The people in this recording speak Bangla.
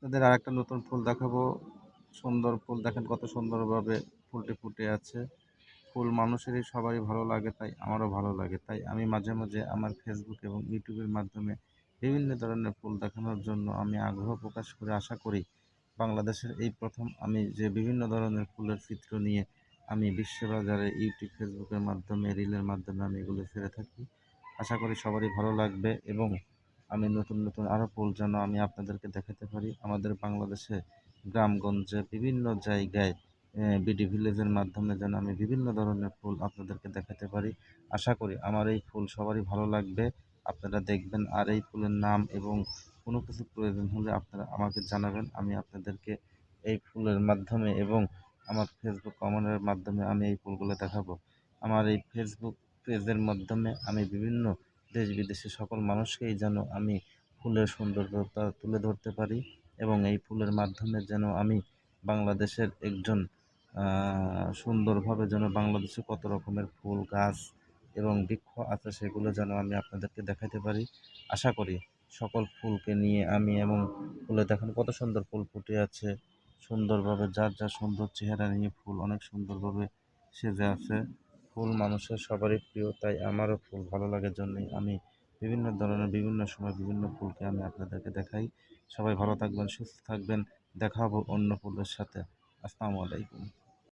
আপনাদের আরেকটা নতুন ফুল দেখাবো। সুন্দর ফুল দেখেন কত সুন্দরভাবে ফুলটি ফুটে আছে। ফুল মানুষেরই সবারই ভালো লাগে, তাই আমারও ভালো লাগে। তাই আমি মাঝে, মাঝে আমার ফেসবুক এবং ইউটিউবের মাধ্যমে বিভিন্ন ধরনের ফুল দেখানোর জন্য আমি আগ্রহ প্রকাশ করে আশা করি বাংলাদেশের এই প্রথম আমি যে বিভিন্ন ধরনের ফুলের চিত্র নিয়ে আমি বিশ্ববাজারে ইউটিউব, ফেসবুকের মাধ্যমে, রিলের মাধ্যমে আমি এগুলো ছেড়ে থাকি। আশা করি সবারই ভালো লাগবে এবং আমি নতুন, নতুন আরও ফুল যেন আমি আপনাদেরকে দেখাতে পারি। আমাদের বাংলাদেশে গ্রামগঞ্জে বিভিন্ন জায়গায় বিডি ভিলেজের মাধ্যমে যেন আমি বিভিন্ন ধরনের ফুল আপনাদেরকে দেখাতে পারি। আশা করি আমার এই ফুল সবারই ভালো লাগবে। আপনারা দেখবেন আর এই ফুলের নাম এবং কোনো কিছু প্রয়োজন হলে আপনারা আমাকে জানাবেন। আমি আপনাদেরকে এই ফুলের মাধ্যমে এবং আমার ফেসবুক কমেন্টের মাধ্যমে আমি এই ফুলগুলো দেখাবো। আমার এই ফেসবুক পেজের মাধ্যমে আমি বিভিন্ন দেশ বিদেশের সকল মানুষকেই যেন আমি ফুলের সৌন্দর্যতা তুলে ধরতে পারি এবং এই ফুলের মাধ্যমে যেন আমি বাংলাদেশের একজন সুন্দরভাবে যেন বাংলাদেশে কত রকমের ফুল গাছ এবং বৃক্ষ আছে সেগুলো যেন আমি আপনাদেরকে দেখাতে পারি। আশা করি সকল ফুলকে নিয়ে আমি এবং ফুলে দেখেন কত সুন্দর ফুল ফুটে আছে। সুন্দরভাবে যার যার সুন্দর চেহারা নিয়ে ফুল অনেক সুন্দরভাবে সেজে আছে। ফুল মানুষের সবারই প্রিয়, তাই আমারও ফুল ভালো লাগার জন্যই আমি বিভিন্ন ধরনের বিভিন্ন সময় বিভিন্ন ফুলকে আমি আপনাদেরকে দেখাই। সবাই ভালো থাকবেন, সুস্থ থাকবেন। দেখা হবে অন্য ফুলের সাথে। আসসালামু আলাইকুম।